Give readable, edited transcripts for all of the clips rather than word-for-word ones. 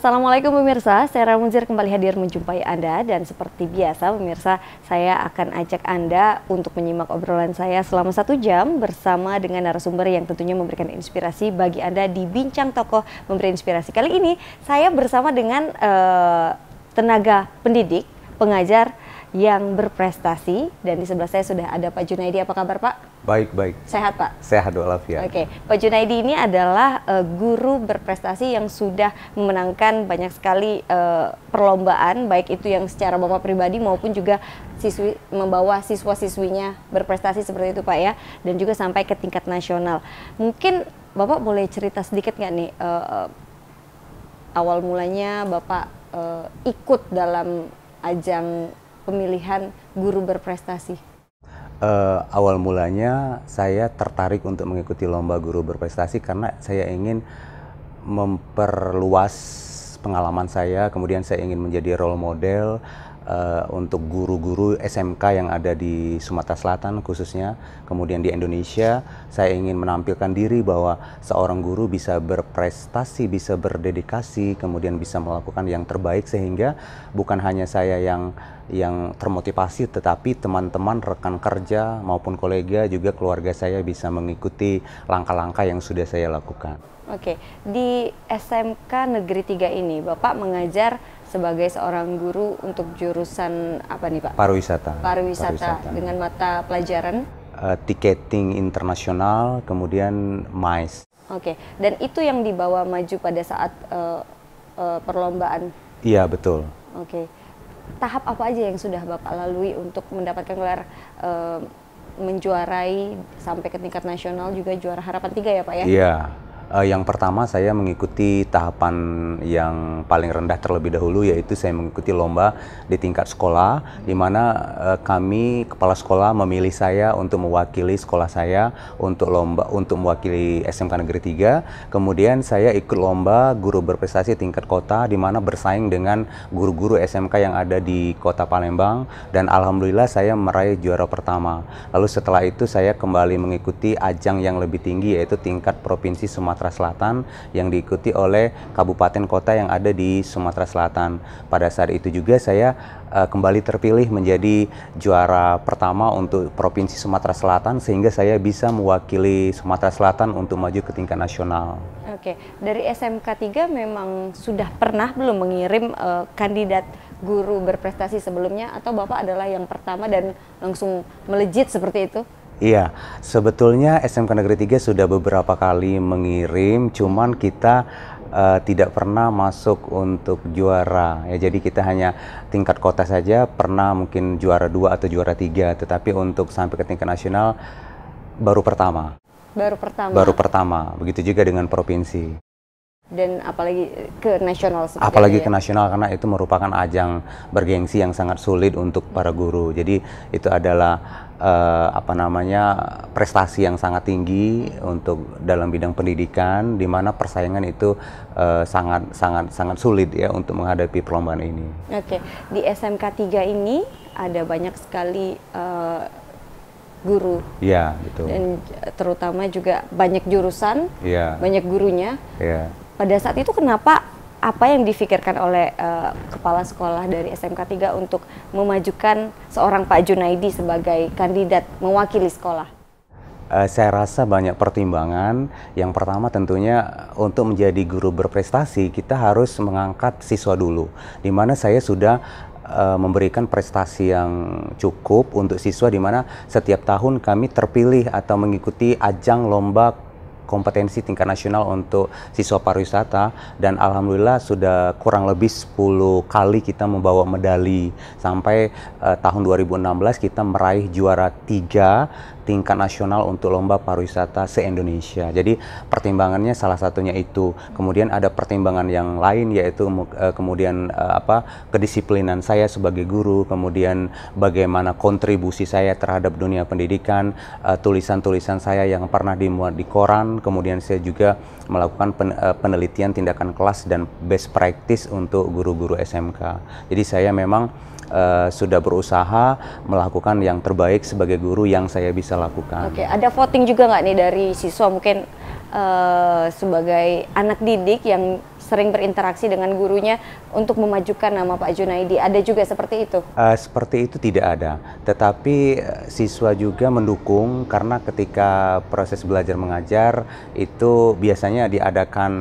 Assalamualaikum pemirsa, saya Ramunzir kembali hadir menjumpai Anda dan seperti biasa pemirsa, saya akan ajak Anda untuk menyimak obrolan saya selama 1 jam bersama dengan narasumber yang tentunya memberikan inspirasi bagi Anda di Bincang Tokoh Memberi Inspirasi. Kali ini saya bersama dengan tenaga pendidik, pengajar yang berprestasi dan di sebelah saya sudah ada Pak Junaidi. Apa kabar Pak? Baik. Sehat Pak? Sehat walafiat. Oke, Pak Junaidi ini adalah guru berprestasi yang sudah memenangkan banyak sekali perlombaan, baik itu yang secara Bapak pribadi maupun juga membawa siswa-siswinya berprestasi seperti itu Pak ya, dan juga sampai ke tingkat nasional. Mungkin Bapak boleh cerita sedikit nggak nih, awal mulanya Bapak ikut dalam ajang pemilihan guru berprestasi? Awal mulanya saya tertarik untuk mengikuti lomba guru berprestasi karena saya ingin memperluas pengalaman saya, kemudian saya ingin menjadi role model untuk guru-guru SMK yang ada di Sumatera Selatan khususnya, kemudian di Indonesia. Saya ingin menampilkan diri bahwa seorang guru bisa berprestasi, bisa berdedikasi, kemudian bisa melakukan yang terbaik sehingga bukan hanya saya yang termotivasi, tetapi teman-teman, rekan kerja maupun kolega juga keluarga saya bisa mengikuti langkah-langkah yang sudah saya lakukan. Oke, di SMK Negeri 3 ini Bapak mengajar sebagai seorang guru untuk jurusan apa nih Pak? Pariwisata. Pariwisata. Dengan mata pelajaran? Tiketing internasional, kemudian MICE. Oke, dan itu yang dibawa maju pada saat perlombaan? Iya, betul. Oke, tahap apa aja yang sudah Bapak lalui untuk mendapatkan gelar menjuarai sampai ke tingkat nasional, juga juara Harapan 3 ya Pak ya? Iya. Yang pertama saya mengikuti tahapan yang paling rendah terlebih dahulu, yaitu saya mengikuti lomba di tingkat sekolah, di mana kami kepala sekolah memilih saya untuk mewakili sekolah saya untuk mewakili SMK Negeri 3. Kemudian saya ikut lomba guru berprestasi tingkat kota, di mana bersaing dengan guru-guru SMK yang ada di Kota Palembang, dan alhamdulillah saya meraih juara pertama. Lalu setelah itu saya kembali mengikuti ajang yang lebih tinggi, yaitu tingkat Provinsi Sumatera Selatan yang diikuti oleh kabupaten kota yang ada di Sumatera Selatan. Pada saat itu juga saya kembali terpilih menjadi juara pertama untuk Provinsi Sumatera Selatan, sehingga saya bisa mewakili Sumatera Selatan untuk maju ke tingkat nasional. Oke, dari SMK 3 memang sudah pernah belum mengirim kandidat guru berprestasi sebelumnya, atau Bapak adalah yang pertama dan langsung melejit seperti itu? Iya, sebetulnya SMK Negeri 3 sudah beberapa kali mengirim, cuman kita tidak pernah masuk untuk juara. Ya, jadi kita hanya tingkat kota saja, pernah mungkin juara 2 atau juara 3, tetapi untuk sampai ke tingkat nasional baru pertama. Baru pertama, begitu juga dengan provinsi. Dan apalagi ke nasional. Apalagi ke nasional, karena itu merupakan ajang bergengsi yang sangat sulit untuk para guru. Jadi itu adalah prestasi yang sangat tinggi untuk dalam bidang pendidikan, di mana persaingan itu sangat sulit ya untuk menghadapi perlombaan ini. Oke, di SMK 3 ini ada banyak sekali guru. Iya, betul. Dan terutama juga banyak jurusan, banyak gurunya. Iya. Pada saat itu kenapa, apa yang difikirkan oleh kepala sekolah dari SMK 3 untuk memajukan seorang Pak Junaidi sebagai kandidat mewakili sekolah? Saya rasa banyak pertimbangan. Yang pertama tentunya untuk menjadi guru berprestasi kita harus mengangkat siswa dulu, di mana saya sudah memberikan prestasi yang cukup untuk siswa, di mana setiap tahun kami terpilih atau mengikuti ajang lomba kompetensi tingkat nasional untuk siswa pariwisata, dan alhamdulillah sudah kurang lebih 10 kali kita membawa medali, sampai tahun 2016 kita meraih juara 3 tingkat nasional untuk lomba pariwisata se-Indonesia. Jadi pertimbangannya salah satunya itu. Kemudian ada pertimbangan yang lain, yaitu kedisiplinan saya sebagai guru, kemudian bagaimana kontribusi saya terhadap dunia pendidikan, tulisan-tulisan saya yang pernah dimuat di koran, kemudian saya juga melakukan penelitian tindakan kelas dan best practice untuk guru-guru SMK. Jadi saya memang sudah berusaha melakukan yang terbaik sebagai guru yang saya bisa lakukan. Oke, ada voting juga nggak nih dari siswa, mungkin sebagai anak didik yang sering berinteraksi dengan gurunya untuk memajukan nama Pak Junaidi. Ada juga seperti itu? Seperti itu tidak ada, tetapi siswa juga mendukung karena ketika proses belajar mengajar itu biasanya diadakan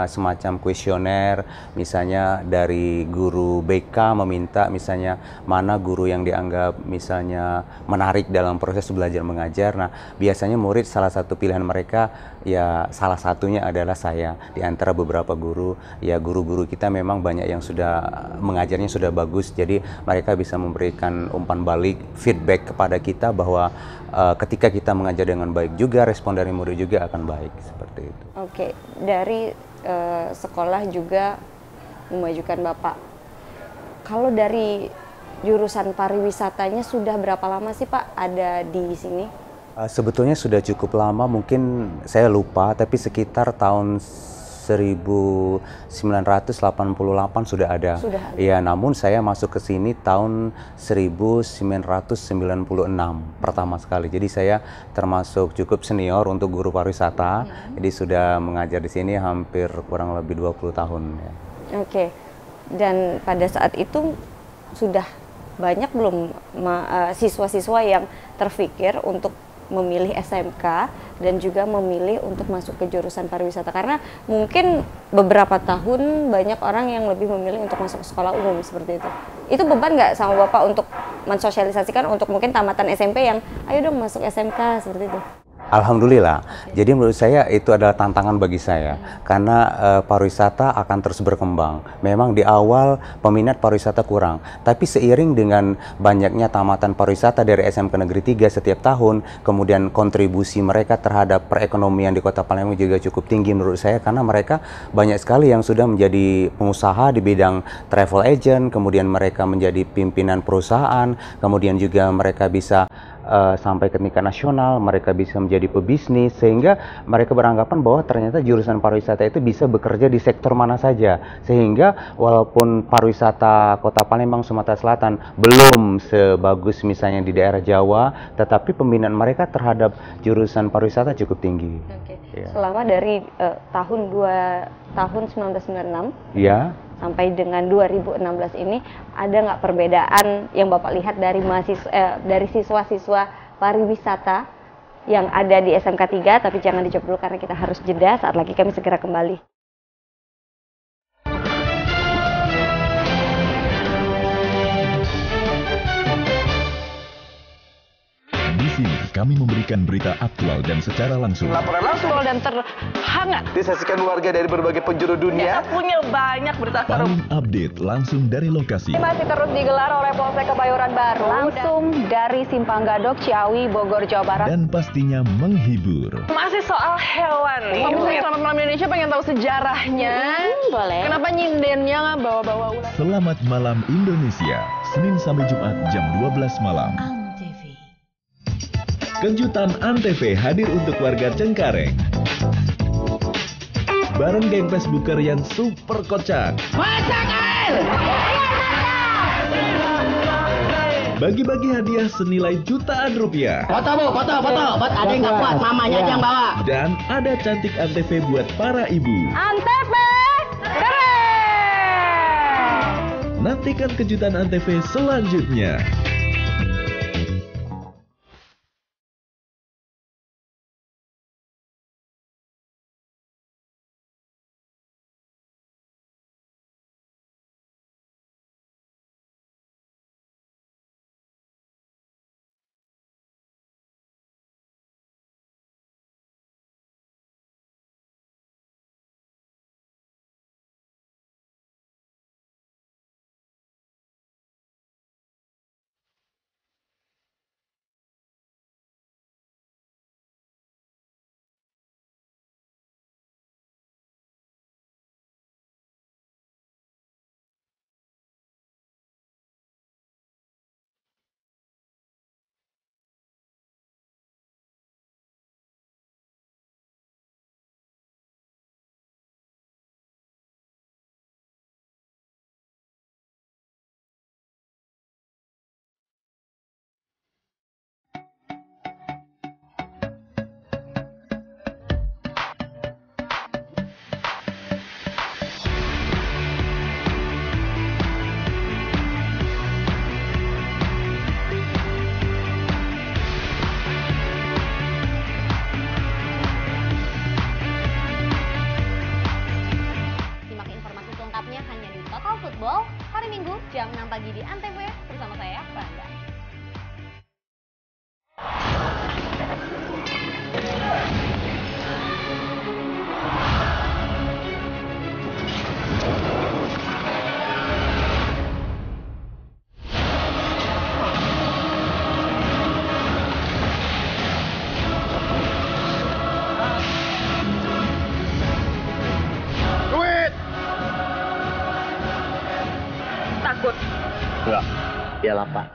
semacam kuesioner, misalnya dari guru BK meminta misalnya mana guru yang dianggap misalnya menarik dalam proses belajar mengajar. Nah, biasanya murid salah satu pilihan mereka ya salah satunya adalah saya. Di antara beberapa guru, ya guru-guru kita memang banyak yang sudah mengajarnya sudah bagus, jadi mereka bisa memberikan umpan balik, feedback kepada kita bahwa ketika kita mengajar dengan baik juga, respon dari murid juga akan baik, seperti itu. Oke, dari sekolah juga memajukan Bapak. Kalau dari jurusan pariwisatanya sudah berapa lama sih Pak ada di sini? Sebetulnya sudah cukup lama, mungkin saya lupa, tapi sekitar tahun 1988 sudah ada. Sudah ada. Ya, namun saya masuk ke sini tahun 1996 pertama sekali. Jadi saya termasuk cukup senior untuk guru pariwisata. Jadi sudah mengajar di sini hampir kurang lebih 20 tahun ya. Oke. Dan pada saat itu sudah banyak belum siswa-siswa yang terpikir untuk memilih SMK dan juga memilih untuk masuk ke jurusan pariwisata, karena mungkin beberapa tahun banyak orang yang lebih memilih untuk masuk ke sekolah umum seperti itu. Itu beban nggak sama Bapak untuk mensosialisasikan untuk mungkin tamatan SMP yang ayo dong masuk SMK seperti itu? Alhamdulillah. Jadi menurut saya itu adalah tantangan bagi saya karena pariwisata akan terus berkembang. Memang di awal peminat pariwisata kurang, tapi seiring dengan banyaknya tamatan pariwisata dari SMK Negeri 3 setiap tahun, kemudian kontribusi mereka terhadap perekonomian di Kota Palembang juga cukup tinggi menurut saya, karena mereka banyak sekali yang sudah menjadi pengusaha di bidang travel agent, kemudian mereka menjadi pimpinan perusahaan, kemudian juga mereka bisa sampai ke tingkat nasional, mereka bisa menjadi pebisnis, sehingga mereka beranggapan bahwa ternyata jurusan pariwisata itu bisa bekerja di sektor mana saja, sehingga walaupun pariwisata Kota Palembang Sumatera Selatan belum sebagus misalnya di daerah Jawa, tetapi peminat mereka terhadap jurusan pariwisata cukup tinggi. Oke. Ya. Selama dari tahun 1996 Ya. sampai dengan 2016 ini, ada nggak perbedaan yang Bapak lihat dari dari siswa-siswa pariwisata yang ada di SMK 3? Tapi jangan dijawab dulu karena kita harus jeda, saat lagi kami segera kembali. Di sini kami memberikan berita aktual dan secara langsung. Laporan langsung dan terhangat. disaksikan warga dari berbagai penjuru dunia. Kita punya banyak berita seru. Paling update langsung dari lokasi. Masih terus digelar oleh Polsek Kebayoran Baru. Langsung dari Simpang Gadok, Ciawi, Bogor, Jawa Barat. Dan pastinya menghibur. Masih soal hewan nih. Pemirsa Selamat Malam Indonesia pengen tahu sejarahnya. Boleh. Kenapa nyindennya nggak bawa-bawa ular? Selamat Malam Indonesia, Senin sampai Jumat jam 12 malam. Kejutan Antv hadir untuk warga Cengkareng. Bareng geng Facebooker yang super kocak. Bagi-bagi hadiah senilai jutaan rupiah. Foto bu, foto. Buat ada yang nggak kuat, mamanya aja yang bawa. Dan ada cantik Antv buat para ibu. Antv keren. Nantikan kejutan Antv selanjutnya. Senang Pagi di Antv bersama saya, Rangga. Takut. Enggak. Iyalah, Pak.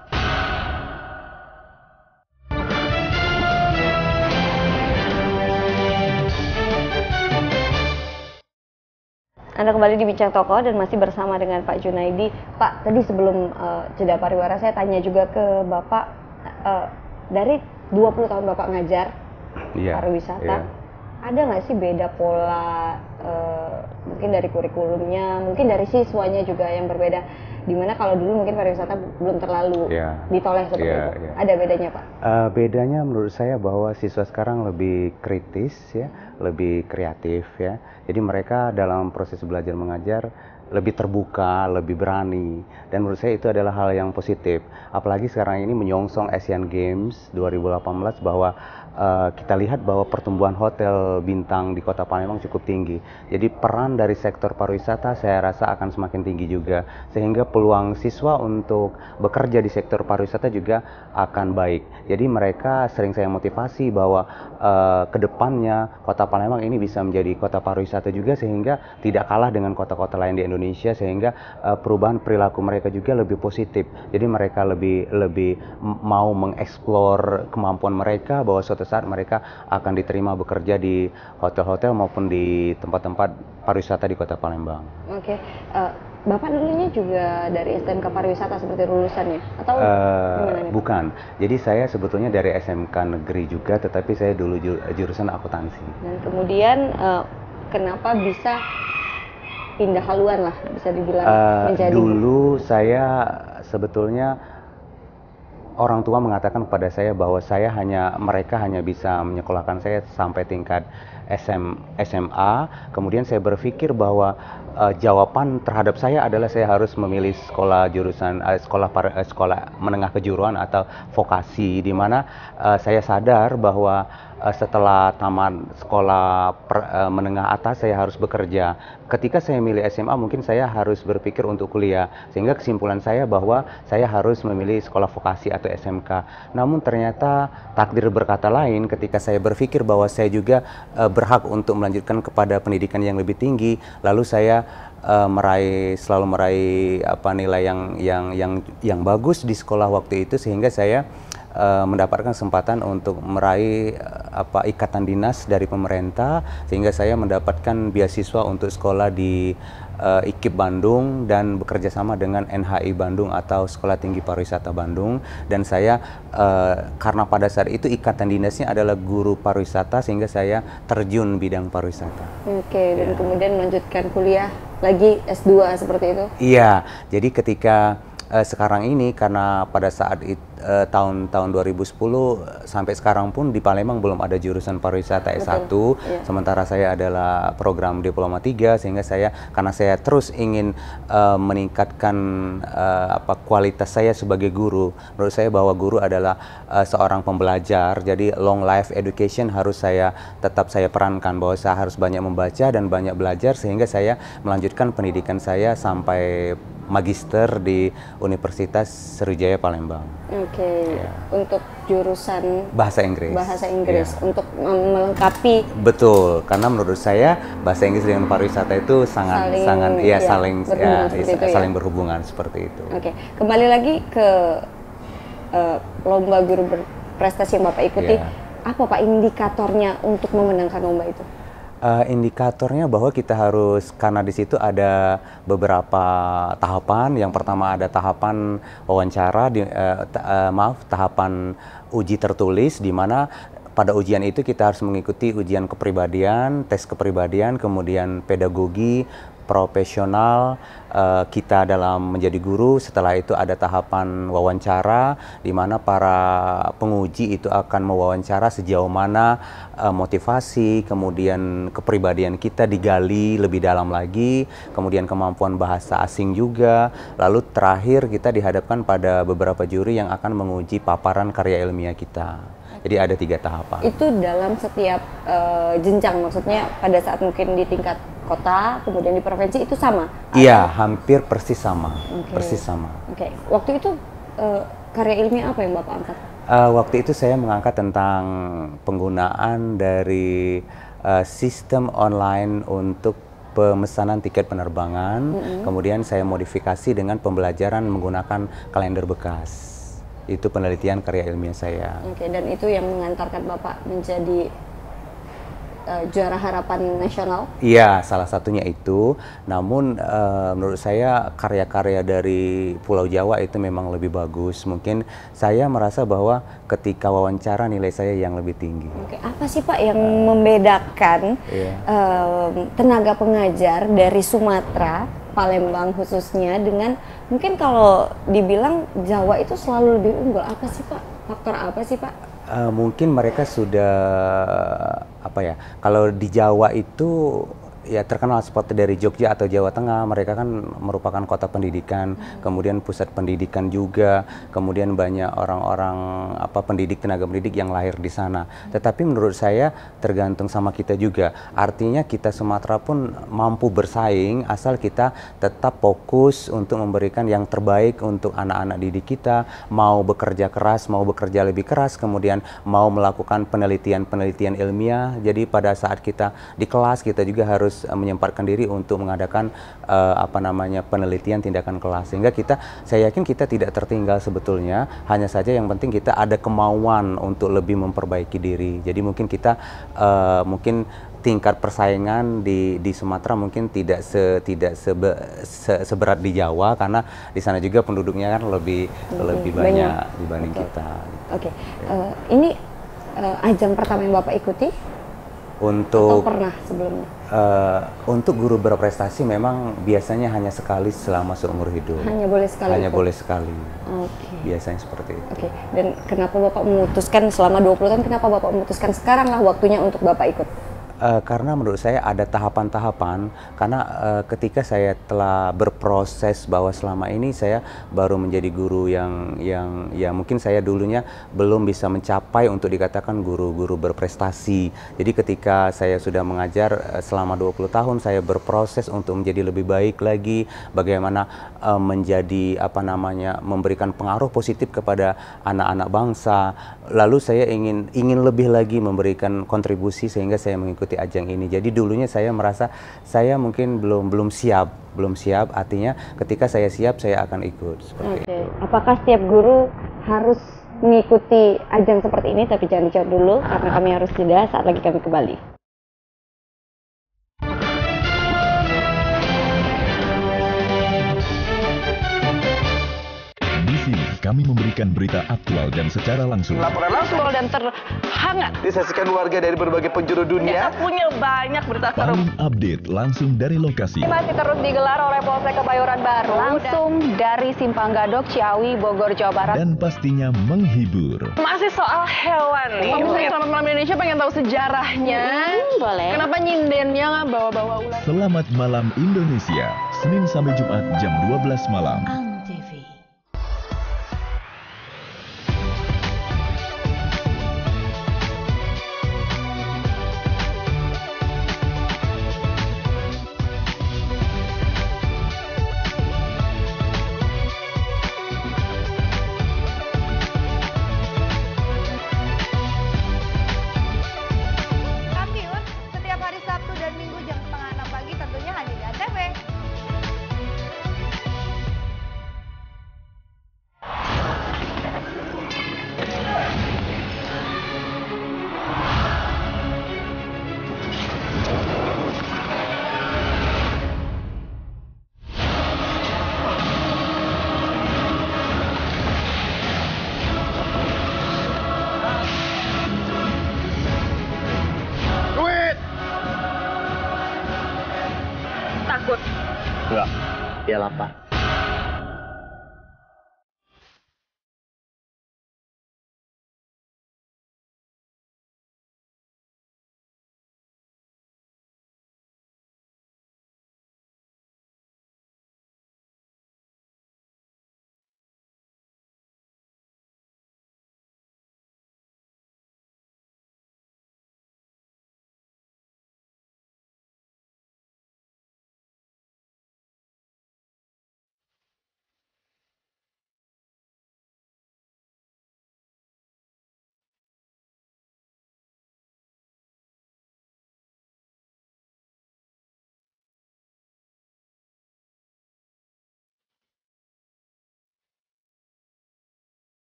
Anda kembali di Bincang Toko dan masih bersama dengan Pak Junaidi. Pak, tadi sebelum jeda pariwara saya tanya juga ke Bapak, dari 20 tahun Bapak ngajar pariwisata, ada nggak sih beda pola, mungkin dari kurikulumnya, mungkin dari siswanya juga yang berbeda? Dimana kalau dulu mungkin pariwisata belum terlalu ditoleh seperti itu. Ada bedanya, Pak? Bedanya menurut saya bahwa siswa sekarang lebih kritis ya, lebih kreatif ya. Jadi mereka dalam proses belajar mengajar lebih terbuka, lebih berani, dan menurut saya itu adalah hal yang positif. Apalagi sekarang ini menyongsong Asian Games 2018 bahwa kita lihat bahwa pertumbuhan hotel bintang di Kota Palembang cukup tinggi. Jadi peran dari sektor pariwisata saya rasa akan semakin tinggi juga, sehingga peluang siswa untuk bekerja di sektor pariwisata juga akan baik. Jadi mereka sering saya motivasi bahwa kedepannya Kota Palembang ini bisa menjadi kota pariwisata juga, sehingga tidak kalah dengan kota-kota lain di Indonesia, sehingga perubahan perilaku mereka juga lebih positif. Jadi mereka lebih mau mengeksplor kemampuan mereka, bahwa suatu saat mereka akan diterima bekerja di hotel-hotel maupun di tempat-tempat pariwisata di Kota Palembang. Oke, Bapak dulunya juga dari SMK pariwisata seperti lulusannya atau gimana? Bukan. Jadi saya sebetulnya dari SMK negeri juga, tetapi saya dulu jurusan akuntansi. Dan kemudian kenapa bisa pindah haluan lah, bisa dibilang menjadi? Dulu saya sebetulnya orang tua mengatakan kepada saya bahwa mereka hanya bisa menyekolahkan saya sampai tingkat SMA. Kemudian saya berpikir bahwa jawaban terhadap saya adalah saya harus memilih sekolah jurusan sekolah menengah kejuruan atau vokasi, di mana saya sadar bahwa setelah tamat sekolah menengah atas saya harus bekerja. Ketika saya milih SMA mungkin saya harus berpikir untuk kuliah, sehingga kesimpulan saya bahwa saya harus memilih sekolah vokasi atau SMK. Namun ternyata takdir berkata lain ketika saya berpikir bahwa saya juga berhak untuk melanjutkan kepada pendidikan yang lebih tinggi. Lalu saya selalu meraih nilai yang bagus di sekolah waktu itu, sehingga saya mendapatkan kesempatan untuk meraih ikatan dinas dari pemerintah, sehingga saya mendapatkan beasiswa untuk sekolah di IKIP Bandung dan bekerja sama dengan NHI Bandung atau Sekolah Tinggi Pariwisata Bandung. Dan saya karena pada saat itu ikatan dinasnya adalah guru pariwisata, sehingga saya terjun bidang pariwisata. Oke, dan kemudian melanjutkan kuliah lagi S2 seperti itu? Iya, jadi ketika sekarang ini, karena pada saat tahun 2010 sampai sekarang pun di Palembang belum ada jurusan pariwisata S1, sementara saya adalah program diploma 3, sehingga karena saya terus ingin meningkatkan kualitas saya sebagai guru. Menurut saya bahwa guru adalah seorang pembelajar, jadi long life education harus tetap saya perankan, bahwa saya harus banyak membaca dan banyak belajar, sehingga saya melanjutkan pendidikan saya sampai magister di Universitas Sriwijaya Palembang. Oke, untuk jurusan bahasa Inggris. Untuk melengkapi. Betul, karena menurut saya bahasa Inggris dengan pariwisata itu saling berhubungan seperti itu. Oke, kembali lagi ke lomba guru berprestasi yang Bapak ikuti. Apa Pak indikatornya untuk memenangkan lomba itu? Indikatornya bahwa kita harus, karena di situ ada beberapa tahapan. Yang pertama ada tahapan wawancara, tahapan uji tertulis, di mana pada ujian itu kita harus mengikuti ujian kepribadian, tes kepribadian, kemudian pedagogi, profesional kita dalam menjadi guru. Setelah itu ada tahapan wawancara di mana para penguji itu akan mewawancara sejauh mana motivasi, kemudian kepribadian kita digali lebih dalam lagi, kemudian kemampuan bahasa asing juga. Lalu terakhir kita dihadapkan pada beberapa juri yang akan menguji paparan karya ilmiah kita. Jadi ada 3 tahapan. Itu dalam setiap jenjang, maksudnya pada saat mungkin di tingkat kota, kemudian di provinsi itu sama? Iya, hampir persis sama. Okay. Persis sama. Oke. Waktu itu karya ilmiah apa yang Bapak angkat? Waktu itu saya mengangkat tentang penggunaan dari sistem online untuk pemesanan tiket penerbangan. Kemudian saya modifikasi dengan pembelajaran menggunakan kalender bekas. Itu penelitian karya ilmiah saya. Oke, dan itu yang mengantarkan Bapak menjadi juara harapan nasional? Iya, salah satunya itu. Namun menurut saya karya-karya dari Pulau Jawa itu memang lebih bagus. Mungkin saya merasa bahwa ketika wawancara nilai saya yang lebih tinggi. Oke, apa sih Pak yang membedakan tenaga pengajar dari Sumatera, Palembang khususnya, dengan mungkin kalau dibilang Jawa itu selalu lebih unggul? Apa sih Pak? Faktor apa sih Pak? Mungkin mereka sudah kalau di Jawa itu ya terkenal seperti dari Jogja atau Jawa Tengah, mereka kan merupakan kota pendidikan, kemudian pusat pendidikan juga, kemudian banyak orang-orang pendidik, tenaga pendidik yang lahir di sana. Tetapi menurut saya tergantung sama kita juga. Artinya kita Sumatera pun mampu bersaing asal kita tetap fokus untuk memberikan yang terbaik untuk anak-anak didik kita, mau bekerja keras, mau bekerja lebih keras, kemudian mau melakukan penelitian-penelitian ilmiah. Jadi pada saat kita di kelas kita juga harus menyempatkan diri untuk mengadakan penelitian tindakan kelas, sehingga saya yakin kita tidak tertinggal sebetulnya. Hanya saja yang penting kita ada kemauan untuk lebih memperbaiki diri. Jadi mungkin kita mungkin tingkat persaingan di Sumatera mungkin tidak seberat di Jawa, karena di sana juga penduduknya kan lebih banyak dibanding kita. Oke. Ini ajang pertama yang Bapak ikuti? Atau pernah sebelumnya? Untuk guru berprestasi memang biasanya hanya sekali selama seumur hidup. Hanya boleh sekali? Hanya boleh sekali. Oke. Biasanya seperti itu. Oke. Dan kenapa Bapak memutuskan selama 20 tahun, kenapa Bapak memutuskan sekarang lah waktunya untuk Bapak ikut? Karena menurut saya ada tahapan-tahapan, karena ketika saya telah berproses bahwa selama ini saya baru menjadi guru yang mungkin saya dulunya belum bisa mencapai untuk dikatakan guru-guru berprestasi. Jadi ketika saya sudah mengajar selama 20 tahun, saya berproses untuk menjadi lebih baik lagi, bagaimana menjadi memberikan pengaruh positif kepada anak-anak bangsa. Lalu saya ingin lebih lagi memberikan kontribusi, sehingga saya mengikuti ajang ini. Jadi dulunya saya merasa saya mungkin belum siap, artinya ketika saya siap saya akan ikut seperti itu. Apakah setiap guru harus mengikuti ajang seperti ini? Tapi jangan dijawab dulu karena kami harus jeda, saat lagi kami kembali. Kami memberikan berita aktual dan secara langsung. Laporan langsung dan terhangat disaksikan warga dari berbagai penjuru dunia. Kita punya banyak berita Paling update langsung dari lokasi. Masih terus digelar oleh Polsek Kebayoran Baru langsung dari Simpang Gadok, Ciawi, Bogor, Jawa Barat. Dan pastinya menghibur. Masih soal hewan nih. Selamat Malam Indonesia pengen tahu sejarahnya. Boleh. Kenapa nyindennya nggak bawa-bawa ular? Selamat Malam Indonesia, Senin sampai Jumat jam 12 malam. Minggu 5:30 pagi tentunya hanya di ANTV. Iyalah, Pak.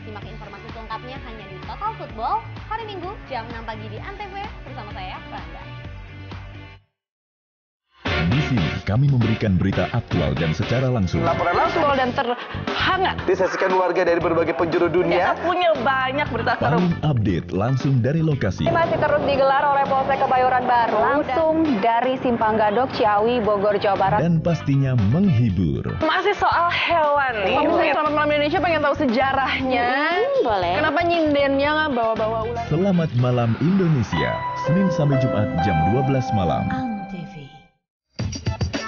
Simak informasi selengkapnya hanya di Total Football hari Minggu jam 6 pagi di Antv bersama saya, Franda. Di sini kami memberikan berita aktual dan secara langsung. Laporan langsung Dan terhangat. disaksikan warga dari berbagai penjuru dunia. Punya banyak berita seru. Paling update langsung dari lokasi. Masih terus digelar oleh Polsek Kebayoran Baru. Langsung dari Simpang Gadok, Ciawi, Bogor, Jawa Barat. Dan pastinya menghibur. Masih soal hewan nih. Selamat Malam Indonesia pengen tahu sejarahnya. Boleh. Kenapa nyindennya nggak bawa-bawa ular? Selamat Malam Indonesia, Senin sampai Jumat jam 12 malam.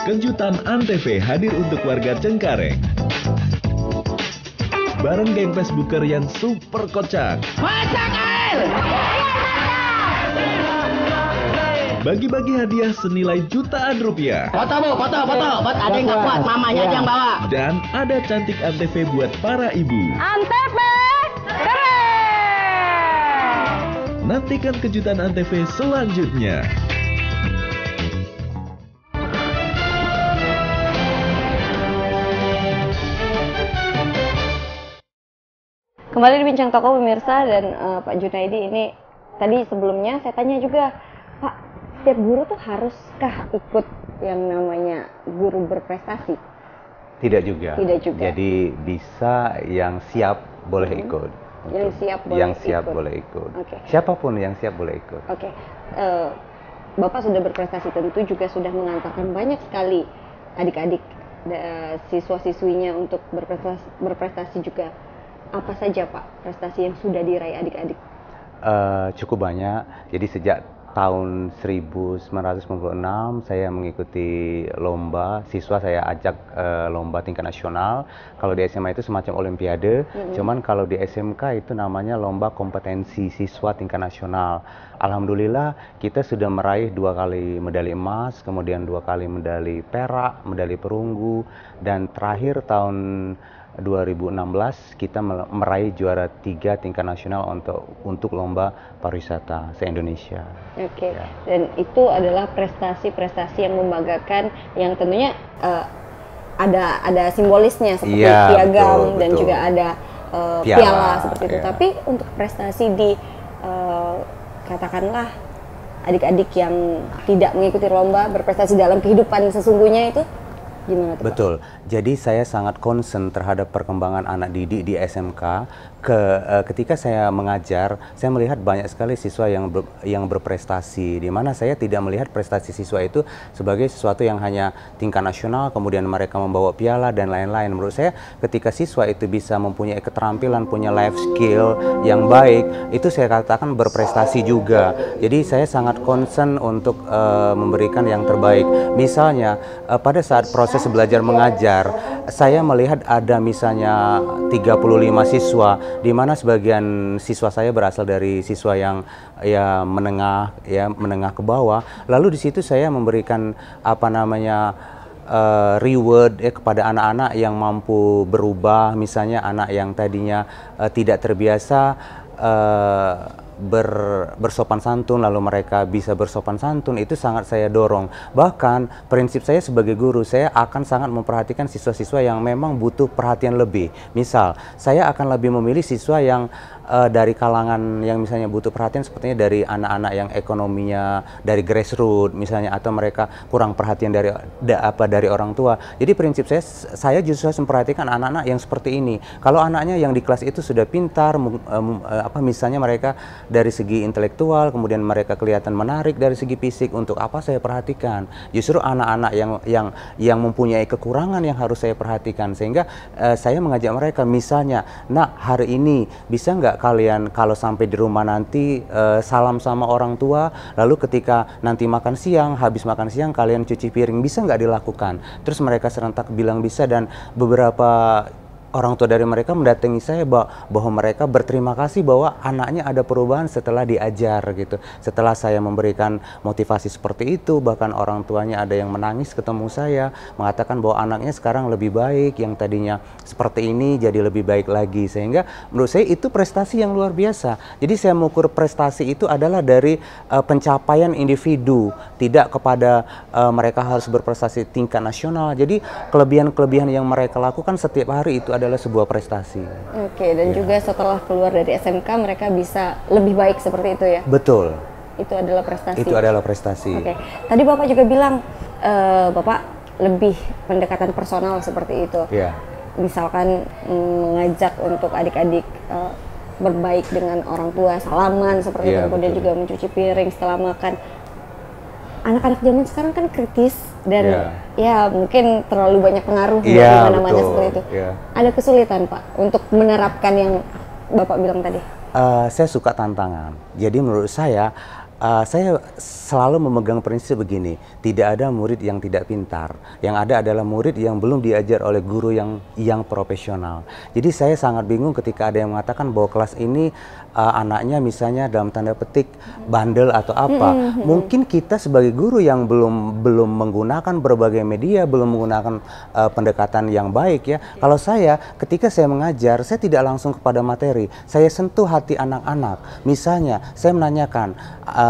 Kejutan Antv hadir untuk warga Cengkareng. Bareng geng Facebooker yang super kocak. Bagi-bagi hadiah senilai jutaan rupiah. Foto bu, foto. Buat ada yang nggak kuat, mamanya aja yang bawa. Dan ada cantik Antv buat para ibu. Antv keren. Nantikan kejutan Antv selanjutnya. Kembali di Bincang Toko pemirsa, dan Pak Junaidi ini tadi sebelumnya saya tanya juga, Pak, setiap guru tuh haruskah ikut yang namanya guru berprestasi? Tidak juga. Tidak juga. Jadi bisa yang siap boleh ikut. Yang siap boleh Yang siap ikut. boleh ikut. Oke. Siapapun yang siap boleh ikut. Oke, Bapak sudah berprestasi, tentu juga sudah mengantarkan banyak sekali adik-adik siswa-siswinya untuk berprestasi juga. Apa saja Pak prestasi yang sudah diraih adik-adik? Cukup banyak. Jadi sejak tahun 1996 saya mengikuti lomba, siswa saya ajak lomba tingkat nasional. Kalau di SMA itu semacam olimpiade, cuman kalau di SMK itu namanya lomba kompetensi siswa tingkat nasional. Alhamdulillah kita sudah meraih 2 kali medali emas, kemudian 2 kali medali perak, medali perunggu, dan terakhir tahun 2016 kita meraih juara 3 tingkat nasional untuk lomba pariwisata se-Indonesia. Oke. Ya. Dan itu adalah prestasi-prestasi yang membanggakan, yang tentunya ada simbolisnya seperti Iya, piagam betul, dan betul. juga ada Piala, piala seperti itu. iya. Tapi untuk prestasi di katakanlah adik-adik yang tidak mengikuti lomba, berprestasi dalam kehidupan sesungguhnya itu Gimana tuh, Pak? Betul. Jadi saya sangat concern terhadap perkembangan anak didik di SMK. Ketika saya mengajar, saya melihat banyak sekali siswa yang berprestasi, di mana saya tidak melihat prestasi siswa itu sebagai sesuatu yang hanya tingkat nasional, kemudian mereka membawa piala dan lain-lain. Menurut saya, ketika siswa itu bisa mempunyai keterampilan, punya life skill yang baik, itu saya katakan berprestasi juga. Jadi saya sangat concern untuk memberikan yang terbaik. Misalnya, pada saat proses belajar mengajar, saya melihat ada misalnya 35 siswa, di mana sebagian siswa saya berasal dari siswa yang menengah ke bawah. Lalu di situ saya memberikan reward kepada anak-anak yang mampu berubah, misalnya anak yang tadinya tidak terbiasa bersopan santun, lalu mereka bisa bersopan santun, itu sangat saya dorong. Bahkan prinsip saya sebagai guru, saya akan sangat memperhatikan siswa-siswa yang memang butuh perhatian lebih. Misal, saya akan lebih memilih siswa yang dari kalangan yang misalnya butuh perhatian, sepertinya dari anak-anak yang ekonominya dari grassroots misalnya, atau mereka kurang perhatian dari orang tua. Jadi prinsip saya justru harus memperhatikan anak-anak yang seperti ini. Kalau anaknya yang di kelas itu sudah pintar, misalnya mereka dari segi intelektual, kemudian mereka kelihatan menarik dari segi fisik, untuk apa saya perhatikan? Justru anak-anak yang mempunyai kekurangan yang harus saya perhatikan, sehingga saya mengajak mereka, misalnya, nah hari ini bisa nggak kalian kalau sampai di rumah nanti salam sama orang tua, lalu ketika nanti makan siang, habis makan siang kalian cuci piring, bisa nggak dilakukan? Terus mereka serentak bilang bisa, dan beberapa orang tua dari mereka mendatangi saya bahwa mereka berterima kasih bahwa anaknya ada perubahan setelah diajar gitu. Setelah saya memberikan motivasi seperti itu, bahkan orang tuanya ada yang menangis ketemu saya, mengatakan bahwa anaknya sekarang lebih baik, yang tadinya seperti ini jadi lebih baik lagi. Sehingga menurut saya itu prestasi yang luar biasa. Jadi saya mengukur prestasi itu adalah dari pencapaian individu, tidak kepada mereka harus berprestasi tingkat nasional. Jadi kelebihan-kelebihan yang mereka lakukan setiap hari itu adalah sebuah prestasi. Oke, dan juga setelah keluar dari SMK mereka bisa lebih baik seperti itu ya? Betul. Itu adalah prestasi? Itu adalah prestasi. Oke, tadi Bapak juga bilang, Bapak lebih pendekatan personal seperti itu. Iya. Misalkan mengajak untuk adik-adik berbaik dengan orang tua, salaman seperti itu, kemudian juga mencuci piring setelah makan. Anak-anak zaman sekarang kan kritis dan ya mungkin terlalu banyak pengaruh dari mana-mana seperti itu. Ada kesulitan Pak untuk menerapkan yang Bapak bilang tadi? Saya suka tantangan. Jadi menurut saya selalu memegang prinsip begini, tidak ada murid yang tidak pintar. Yang ada adalah murid yang belum diajar oleh guru yang profesional. Jadi saya sangat bingung ketika ada yang mengatakan bahwa kelas ini anaknya misalnya dalam tanda petik bandel atau apa. Mungkin kita sebagai guru yang belum menggunakan berbagai media, belum menggunakan pendekatan yang baik ya. Kalau saya ketika saya mengajar, saya tidak langsung kepada materi. Saya sentuh hati anak-anak. Misalnya saya menanyakan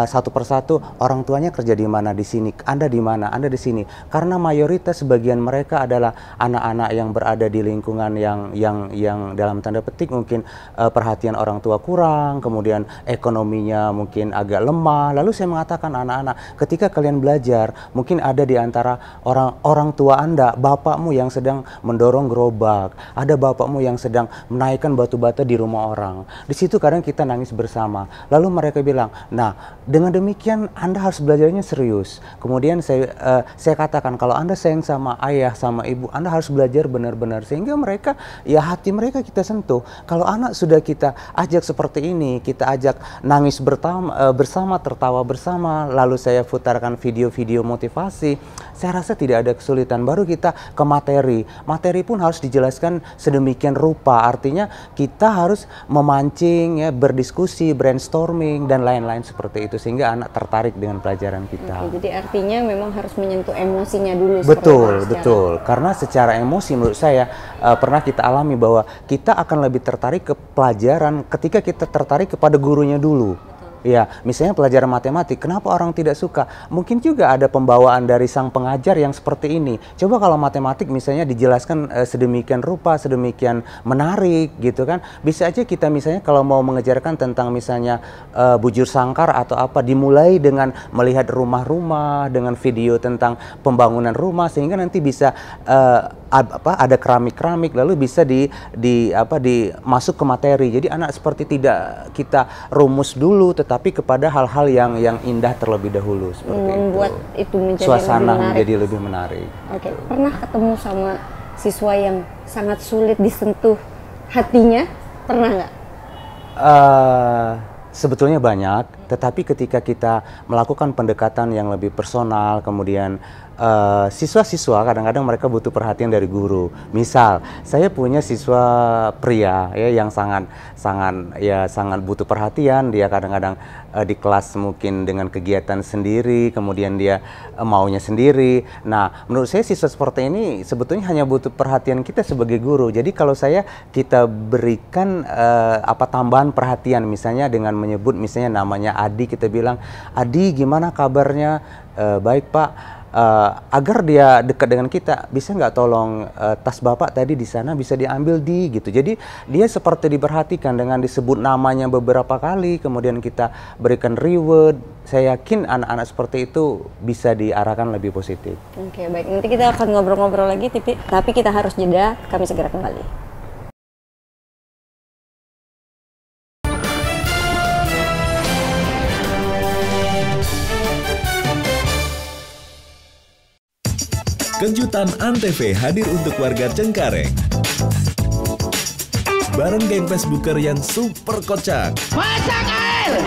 satu persatu, orang tuanya kerja di mana di sini, Anda di mana, Anda di sini. Karena mayoritas sebagian mereka adalah anak-anak yang berada di lingkungan yang dalam tanda petik mungkin perhatian orang tua kurang, kemudian ekonominya mungkin agak lemah. Lalu saya mengatakan, anak-anak, ketika kalian belajar, mungkin ada di antara orang tua Anda, bapakmu yang sedang mendorong gerobak, ada bapakmu yang sedang menaikkan batu bata di rumah orang. Di situ kadang kita nangis bersama. Lalu mereka bilang, nah dengan demikian Anda harus belajarnya serius. Kemudian saya katakan, kalau Anda sayang sama ayah, sama ibu, Anda harus belajar benar-benar. Sehingga mereka, ya hati mereka kita sentuh. Kalau anak sudah kita ajak seperti ini, kita ajak nangis bersama, tertawa bersama, lalu saya putarkan video-video motivasi, saya rasa tidak ada kesulitan. Baru kita ke materi. Materi pun harus dijelaskan sedemikian rupa. Artinya kita harus memancing, ya, berdiskusi, brainstorming, dan lain-lain seperti itu. Sehingga anak tertarik dengan pelajaran kita. Oke, jadi artinya memang harus menyentuh emosinya dulu. Betul. Karena secara emosi menurut saya pernah kita alami bahwa kita akan lebih tertarik ke pelajaran ketika kita tertarik kepada gurunya dulu. Ya, misalnya pelajaran matematik, kenapa orang tidak suka? Mungkin juga ada pembawaan dari sang pengajar yang seperti ini. Coba kalau matematik misalnya dijelaskan sedemikian rupa, sedemikian menarik gitu kan. Bisa aja kita misalnya kalau mau mengejarkan tentang misalnya bujur sangkar atau apa, dimulai dengan melihat rumah-rumah, dengan video tentang pembangunan rumah, sehingga nanti bisa ada keramik-keramik, lalu bisa masuk ke materi. Jadi anak seperti tidak kita rumus dulu, tetapi kepada hal-hal yang indah terlebih dahulu, seperti membuat itu menjadi suasana lebih menjadi lebih menarik. Oke, pernah ketemu sama siswa yang sangat sulit disentuh hatinya? Pernah nggak? Sebetulnya banyak, tetapi ketika kita melakukan pendekatan yang lebih personal, kemudian siswa-siswa kadang-kadang mereka butuh perhatian dari guru. Misal, saya punya siswa pria ya yang sangat butuh perhatian. Dia kadang-kadang di kelas mungkin dengan kegiatan sendiri, kemudian dia maunya sendiri. Nah, menurut saya siswa seperti ini sebetulnya hanya butuh perhatian kita sebagai guru. Jadi kalau kita berikan tambahan perhatian, misalnya dengan menyebut misalnya namanya Adi, kita bilang, "Adi, gimana kabarnya?" "Baik, Pak." Agar dia dekat dengan kita, bisa nggak tolong tas bapak tadi di sana bisa diambil gitu. Jadi dia seperti diperhatikan dengan disebut namanya beberapa kali, kemudian kita berikan reward. Saya yakin anak-anak seperti itu bisa diarahkan lebih positif. Oke, baik. Nanti kita akan ngobrol-ngobrol lagi, tapi kita harus jeda. Kami segera kembali. Kejutan Antv hadir untuk warga Cengkareng. Bareng geng Facebooker yang super kocak. Masak air!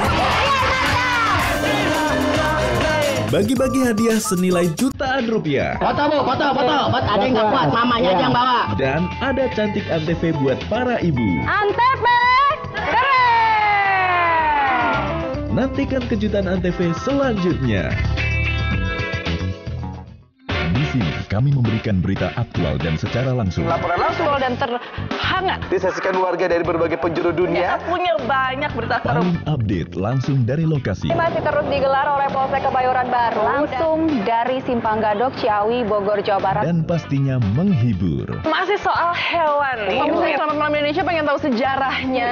Bagi-bagi hadiah senilai jutaan rupiah. Foto bu, foto. Buat ada yang nggak kuat, mamanya aja yang bawa. Dan ada cantik Antv buat para ibu. Antv keren! Nantikan kejutan Antv selanjutnya. Di sini kami memberikan berita aktual dan secara langsung. Laporan langsung Dan terhangat. disaksikan warga dari berbagai penjuru dunia. Punya banyak berita seru. Paling update langsung dari lokasi. Masih terus digelar oleh Polsek Kebayoran Baru. Langsung dari Simpang Gadok, Ciawi, Bogor, Jawa Barat. Dan pastinya menghibur. Masih soal hewan nih. Kalau misalnya Selamat Malam Indonesia pengen tahu sejarahnya.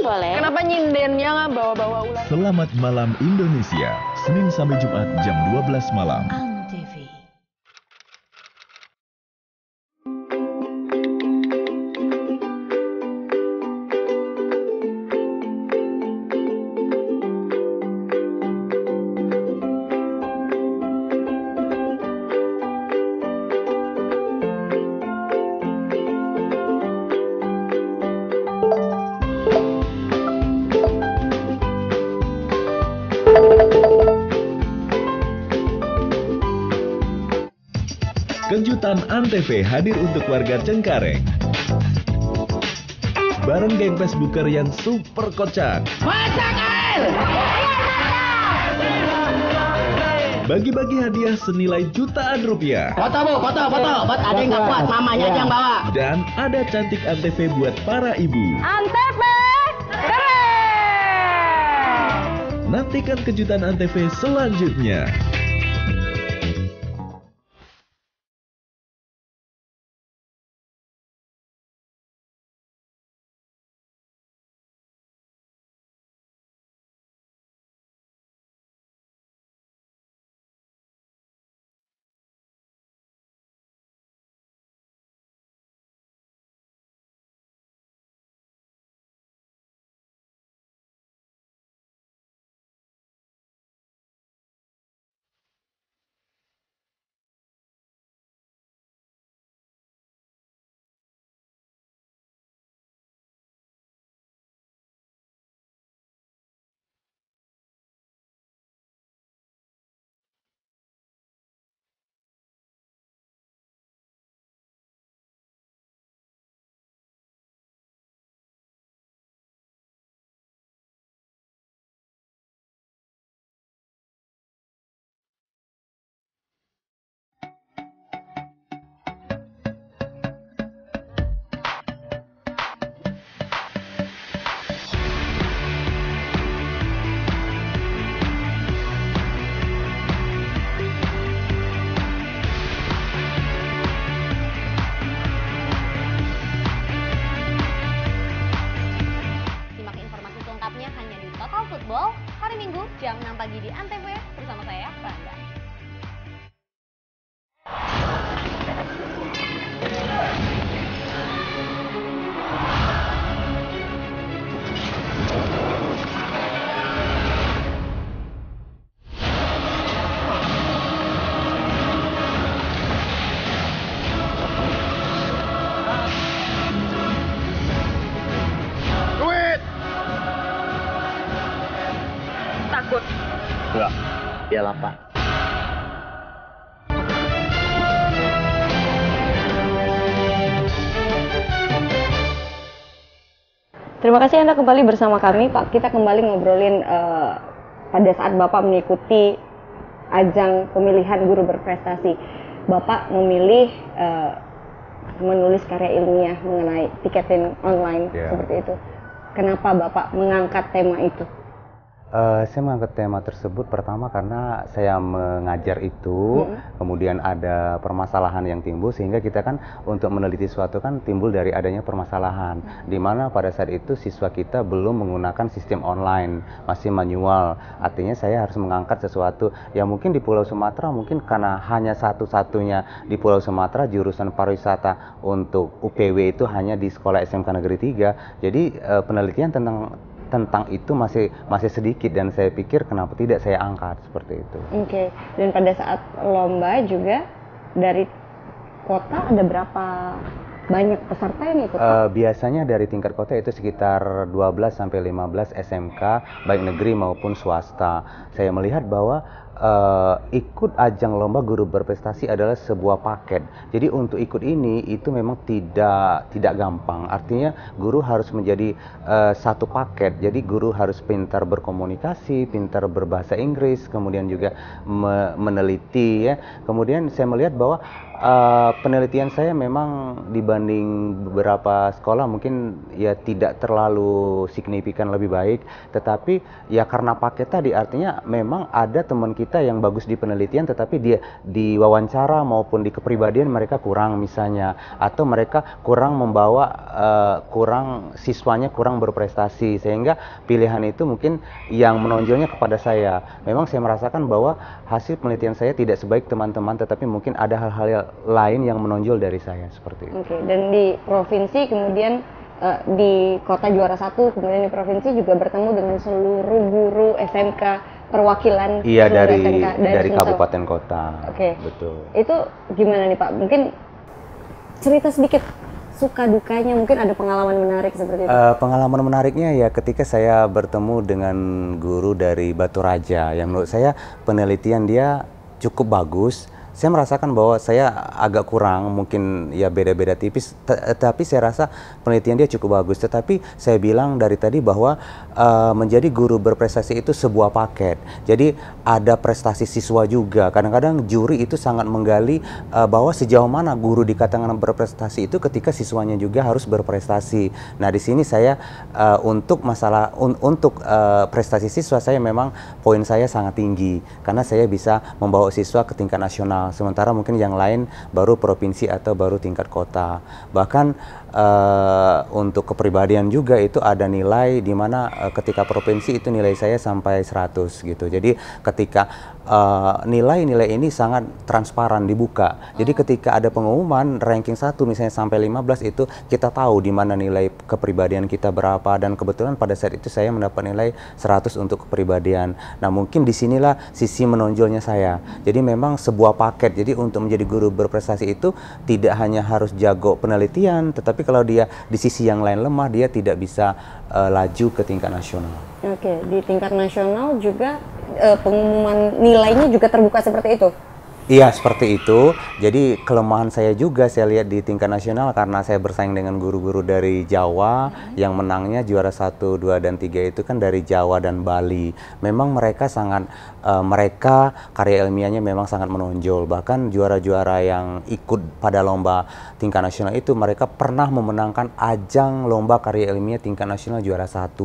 Boleh. Kenapa nyindennya nggak bawa-bawa ular? Selamat Malam Indonesia, Senin sampai Jumat jam 12 malam. Kejutan Antv hadir untuk warga Cengkareng. Bareng geng Facebooker yang super kocak. Masak air! Bagi-bagi hadiah senilai jutaan rupiah. Foto bu, foto. Buat ada yang nggak kuat, mamanya aja yang bawa. Dan ada cantik Antv buat para ibu. Antv keren! Nantikan kejutan Antv selanjutnya. di Antv bersama saya, Franda. Takut. Enggak. Iyalah, Pak. Terima kasih Anda kembali bersama kami, Pak. Kita kembali ngobrolin pada saat Bapak mengikuti ajang pemilihan guru berprestasi. Bapak memilih menulis karya ilmiah mengenai tiketing online seperti itu. Kenapa Bapak mengangkat tema itu? Saya mengangkat tema tersebut pertama karena saya mengajar itu, kemudian ada permasalahan yang timbul sehingga kita kan untuk meneliti sesuatu kan timbul dari adanya permasalahan, di mana pada saat itu siswa kita belum menggunakan sistem online, masih manual. Artinya saya harus mengangkat sesuatu yang mungkin di Pulau Sumatera mungkin karena hanya satu-satunya di Pulau Sumatera jurusan pariwisata untuk UPW itu hanya di sekolah SMK Negeri 3. Jadi penelitian tentang itu masih sedikit dan saya pikir kenapa tidak saya angkat seperti itu. Oke. Dan pada saat lomba juga dari kota ada berapa banyak peserta yang ikut? Biasanya dari tingkat kota itu sekitar 12 sampai 15 SMK baik negeri maupun swasta. Saya melihat bahwa ikut ajang lomba guru berprestasi adalah sebuah paket. Jadi untuk ikut ini itu memang tidak gampang. Artinya guru harus menjadi satu paket. Jadi guru harus pintar berkomunikasi, pintar berbahasa Inggris, kemudian juga meneliti ya. Kemudian saya melihat bahwa penelitian saya memang dibanding beberapa sekolah mungkin ya tidak terlalu signifikan lebih baik, tetapi ya karena paket tadi artinya memang ada teman kita yang bagus di penelitian tetapi dia di wawancara maupun di kepribadian mereka kurang misalnya, atau mereka kurang membawa siswanya kurang berprestasi sehingga pilihan itu mungkin yang menonjolnya kepada saya. Memang saya merasakan bahwa hasil penelitian saya tidak sebaik teman-teman, tetapi mungkin ada hal-hal lain yang menonjol dari saya seperti itu. Oke, dan di provinsi kemudian di kota juara 1, kemudian di provinsi juga bertemu dengan seluruh guru SMK perwakilan dari SMK dari kabupaten kota. Oke. Betul. Itu gimana nih Pak? Mungkin cerita sedikit suka dukanya, mungkin ada pengalaman menarik seperti itu. Pengalaman menariknya ya ketika saya bertemu dengan guru dari Batu Raja yang menurut saya penelitian dia cukup bagus. Saya merasakan bahwa saya agak kurang, mungkin ya beda-beda tipis, tapi saya rasa penelitian dia cukup bagus. Tetapi saya bilang dari tadi bahwa menjadi guru berprestasi itu sebuah paket. Jadi ada prestasi siswa juga. Kadang-kadang juri itu sangat menggali bahwa sejauh mana guru dikatakan berprestasi itu ketika siswanya juga harus berprestasi. Nah di sini saya untuk prestasi siswa saya memang poin saya sangat tinggi karena saya bisa membawa siswa ke tingkat nasional. Sementara mungkin yang lain baru provinsi atau baru tingkat kota. Bahkan untuk kepribadian juga itu ada nilai di mana ketika provinsi itu nilai saya sampai 100 gitu. Jadi ketika nilai-nilai ini sangat transparan dibuka. Jadi ketika ada pengumuman ranking 1 misalnya sampai 15 itu kita tahu di mana nilai kepribadian kita berapa, dan kebetulan pada saat itu saya mendapat nilai 100 untuk kepribadian. Nah, mungkin disinilah sisi menonjolnya saya. Jadi memang sebuah paket. Jadi untuk menjadi guru berprestasi itu tidak hanya harus jago penelitian, tetapi kalau dia di sisi yang lain lemah, dia tidak bisa laju ke tingkat nasional. Oke, di tingkat nasional juga pengumuman nilainya juga terbuka seperti itu? Iya, seperti itu. Jadi kelemahan saya juga saya lihat di tingkat nasional karena saya bersaing dengan guru-guru dari Jawa yang menangnya juara 1, 2, dan 3 itu kan dari Jawa dan Bali. Memang mereka karya ilmiahnya memang sangat menonjol. Bahkan juara-juara yang ikut pada lomba tingkat nasional itu mereka pernah memenangkan ajang lomba karya ilmiah tingkat nasional juara 1.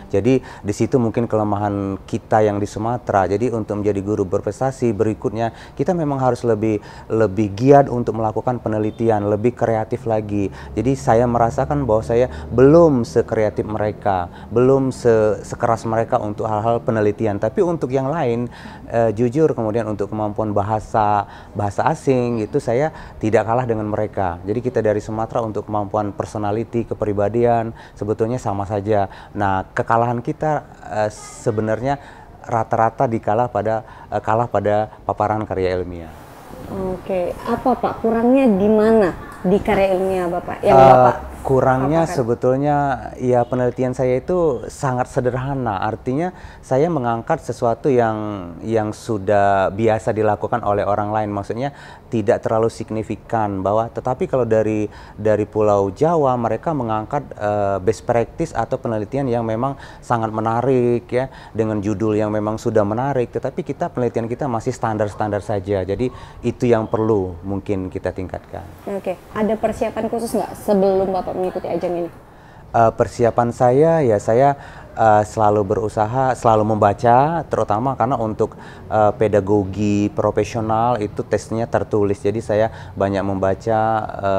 Jadi di situ mungkin kelemahan kita yang di Sumatera. Jadi untuk menjadi guru berprestasi berikutnya kita memang memang harus lebih giat untuk melakukan penelitian, lebih kreatif lagi. Jadi saya merasakan bahwa saya belum sekreatif mereka, belum sekeras mereka untuk hal-hal penelitian. Tapi untuk yang lain, jujur kemudian untuk kemampuan bahasa asing itu saya tidak kalah dengan mereka. Jadi kita dari Sumatera untuk kemampuan personality, kepribadian sebetulnya sama saja. Nah, kekalahan kita sebenarnya rata-rata kalah pada paparan karya ilmiah. Oke, apa Pak kurangnya di mana di karya ilmiah Bapak? Yang Bapak kurangnya apakan? sebetulnya ya penelitian saya itu sangat sederhana. Artinya saya mengangkat sesuatu yang sudah biasa dilakukan oleh orang lain. Maksudnya tidak terlalu signifikan tetapi kalau dari Pulau Jawa mereka mengangkat best practice atau penelitian yang memang sangat menarik ya, dengan judul yang memang sudah menarik, tetapi penelitian kita masih standar-standar saja. Jadi itu yang perlu mungkin kita tingkatkan. Oke, ada persiapan khusus nggak sebelum Bapak mengikuti ajang ini? Persiapan saya selalu berusaha, selalu membaca, terutama karena untuk pedagogi profesional itu tesnya tertulis. Jadi saya banyak membaca,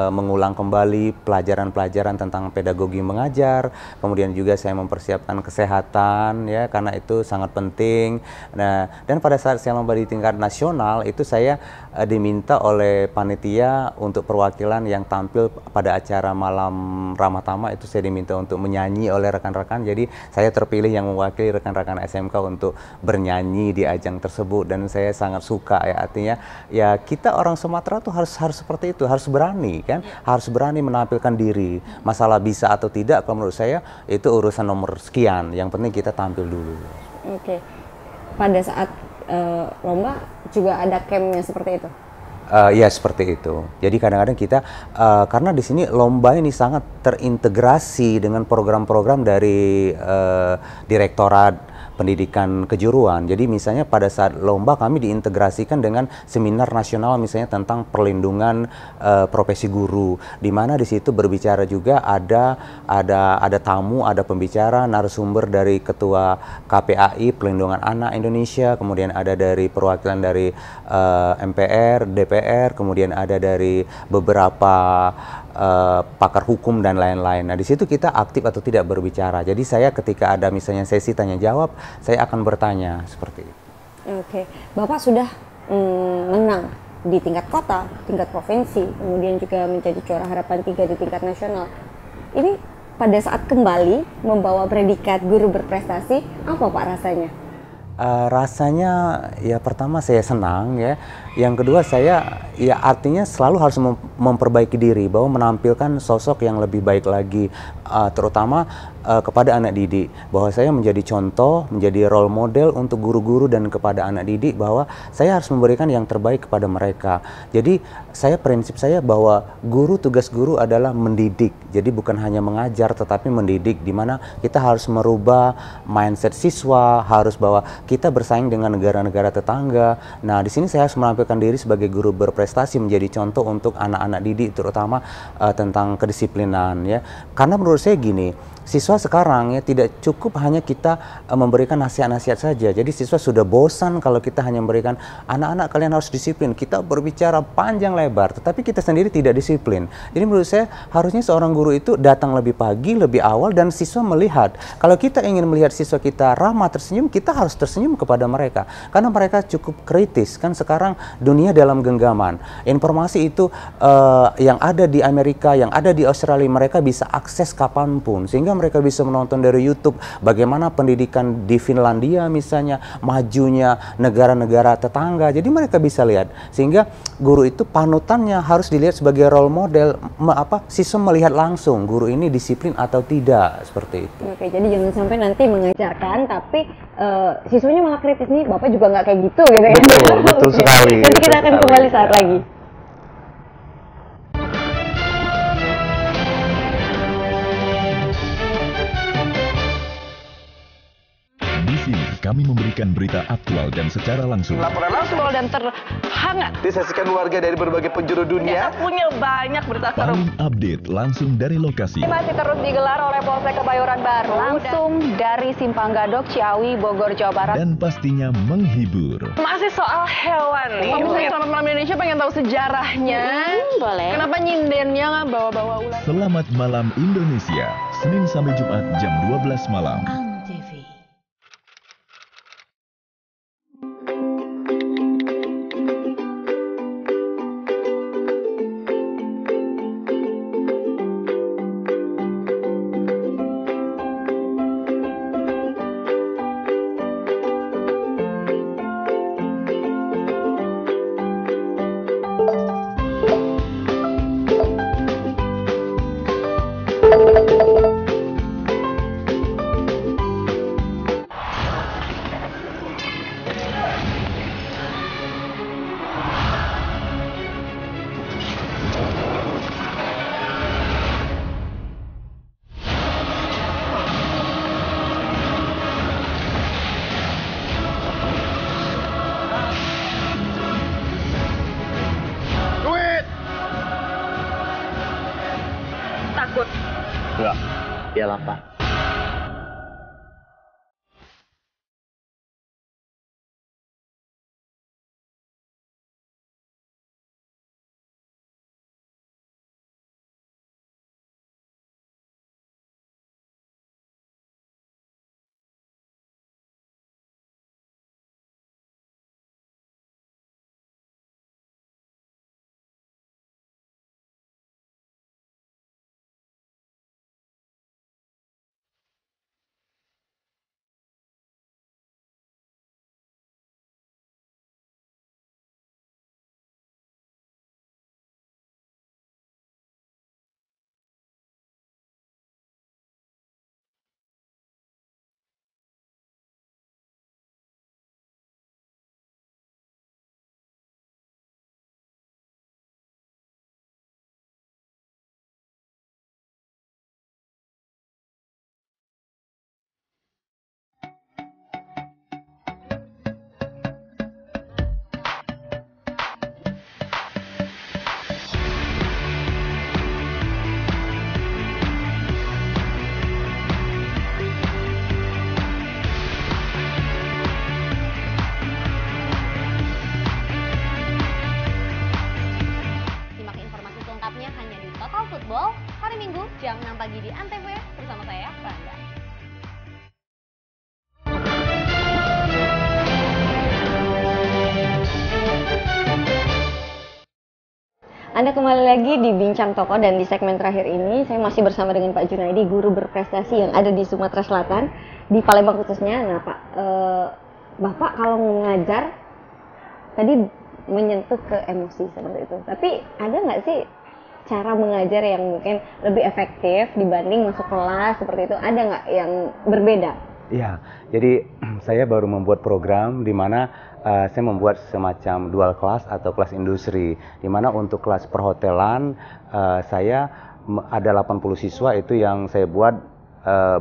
mengulang kembali pelajaran-pelajaran tentang pedagogi mengajar. Kemudian juga saya mempersiapkan kesehatan ya, karena itu sangat penting. Nah, dan pada saat saya lomba di tingkat nasional itu saya diminta oleh panitia untuk perwakilan yang tampil pada acara malam Ramah Tamah, itu saya diminta untuk menyanyi oleh rekan-rekan. Jadi saya terpilih yang mewakili rekan-rekan SMK untuk bernyanyi di ajang tersebut, dan saya sangat suka ya. Artinya ya kita orang Sumatera tuh harus seperti itu, harus berani kan, harus berani menampilkan diri. Masalah bisa atau tidak kalau menurut saya itu urusan nomor sekian, yang penting kita tampil dulu. Oke, pada saat lomba juga ada campnya seperti itu? Ya seperti itu. Jadi kadang-kadang kita karena di sini lomba ini sangat terintegrasi dengan program-program dari Direktorat Pendidikan Kejuruan. Jadi misalnya pada saat lomba kami diintegrasikan dengan seminar nasional misalnya tentang perlindungan profesi guru, di mana di situ berbicara juga ada tamu, ada pembicara narasumber dari Ketua KPAI Pelindungan Anak Indonesia, kemudian ada dari perwakilan dari MPR, DPR, kemudian ada dari beberapa pakar hukum dan lain-lain. Nah, di situ kita aktif atau tidak berbicara. Jadi saya ketika ada misalnya sesi tanya jawab, saya akan bertanya seperti itu. Oke, Bapak sudah menang di tingkat kota, tingkat provinsi, kemudian juga menjadi juara harapan 3 di tingkat nasional. Ini pada saat kembali membawa predikat guru berprestasi, apa Pak rasanya? Rasanya ya pertama saya senang ya, yang kedua saya ya artinya selalu harus memperbaiki diri, bahwa menampilkan sosok yang lebih baik lagi, terutama kepada anak didik, bahwa saya menjadi contoh, menjadi role model untuk guru-guru dan kepada anak didik, bahwa saya harus memberikan yang terbaik kepada mereka. Jadi prinsip saya bahwa tugas guru adalah mendidik, jadi bukan hanya mengajar tetapi mendidik, di mana kita harus merubah mindset siswa, harus bahwa kita bersaing dengan negara-negara tetangga. Nah, di sini saya harus menampilkan diri sebagai guru berprestasi, menjadi contoh untuk anak-anak didik, terutama tentang kedisiplinan ya. Karena menurut saya gini, siswa sekarang ya tidak cukup hanya kita memberikan nasihat-nasihat saja. Jadi siswa sudah bosan kalau kita hanya memberikan anak-anak kalian harus disiplin. Kita berbicara panjang lebar, tetapi kita sendiri tidak disiplin. Jadi menurut saya harusnya seorang guru itu datang lebih pagi, lebih awal, dan siswa melihat. Kalau kita ingin melihat siswa kita ramah, tersenyum, kita harus tersenyum kepada mereka. Karena mereka cukup kritis. Kan sekarang dunia dalam genggaman. Informasi itu yang ada di Amerika, yang ada di Australia, mereka bisa akses kapanpun. Sehingga mereka bisa menonton dari YouTube bagaimana pendidikan di Finlandia misalnya, majunya negara-negara tetangga. Jadi mereka bisa lihat, sehingga guru itu panutannya harus dilihat sebagai role model. Siswa melihat langsung guru ini disiplin atau tidak, seperti itu. Oke, jadi jangan sampai nanti mengajarkan tapi siswanya malah kritis, nih Bapak juga nggak kayak gitu gitu ya. Betul sekali. Nanti kita akan kembali saat lagi. Di sini kami memberikan berita aktual dan secara langsung. Laporan langsung Dan terhangat. disaksikan warga dari berbagai penjuru dunia. Punya banyak berita Paling update langsung dari lokasi. Masih terus digelar oleh Polsek Kebayoran Baru. Langsung dari Simpang Gadok, Ciawi, Bogor, Jawa Barat. Dan pastinya menghibur. Masih soal hewan nih. Pemirsa Selamat Malam Indonesia pengen tahu sejarahnya. Boleh. Kenapa nyindennya nggak bawa-bawa ular? Selamat Malam Indonesia, Senin sampai Jumat jam 12 malam. Takut. Enggak. Iyalah, Pak. Simak informasi selengkapnya hanya di Total Football hari Minggu jam 6 pagi di Antv bersama saya, Randa. Anda kembali lagi di Bincang Toko dan di segmen terakhir ini saya masih bersama dengan Pak Junaidi, guru berprestasi yang ada di Sumatera Selatan, di Palembang khususnya. Nah Pak, Bapak kalau mengajar tadi menyentuh ke emosi seperti itu. Tapi ada nggak sih cara mengajar yang mungkin lebih efektif dibanding masuk kelas seperti itu? Ada nggak yang berbeda? Ya, jadi saya baru membuat program di mana saya membuat semacam dual kelas atau kelas industri, di mana untuk kelas perhotelan saya ada 80 siswa itu yang saya buat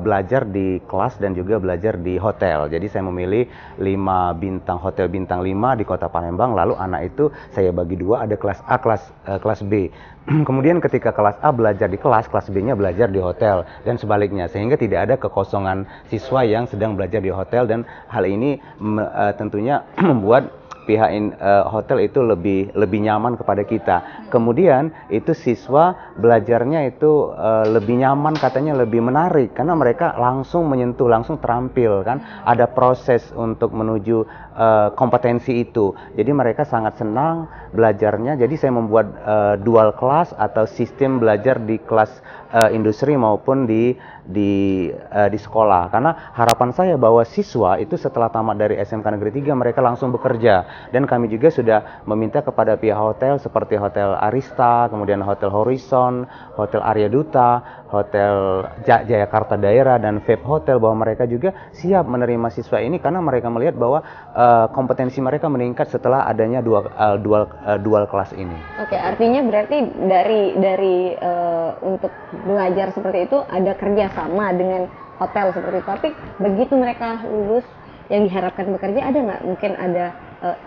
belajar di kelas dan juga belajar di hotel. Jadi saya memilih 5 bintang hotel bintang 5 di Kota Palembang, lalu anak itu saya bagi dua, ada kelas A, kelas B. Kemudian ketika kelas A belajar di kelas B-nya belajar di hotel dan sebaliknya, sehingga tidak ada kekosongan siswa yang sedang belajar di hotel, dan hal ini tentunya membuat pihak hotel itu lebih nyaman kepada kita. Kemudian itu siswa belajarnya itu lebih nyaman, katanya lebih menarik karena mereka langsung menyentuh, langsung terampil kan. Ada proses untuk menuju kompetensi itu. Jadi mereka sangat senang belajarnya. Jadi saya membuat dual kelas atau sistem belajar di kelas industri maupun di sekolah, karena harapan saya bahwa siswa itu setelah tamat dari SMK Negeri 3 mereka langsung bekerja. Dan kami juga sudah meminta kepada pihak hotel seperti Hotel Arista, kemudian Hotel Horizon, Hotel Arya Duta, Hotel Jayakarta Daerah, dan Vape Hotel, bahwa mereka juga siap menerima siswa ini karena mereka melihat bahwa kompetensi mereka meningkat setelah adanya dual kelas ini. Oke, artinya berarti dari untuk belajar seperti itu ada kerjasama dengan hotel seperti itu. Tapi begitu mereka lulus yang diharapkan bekerja ada nggak? Mungkin ada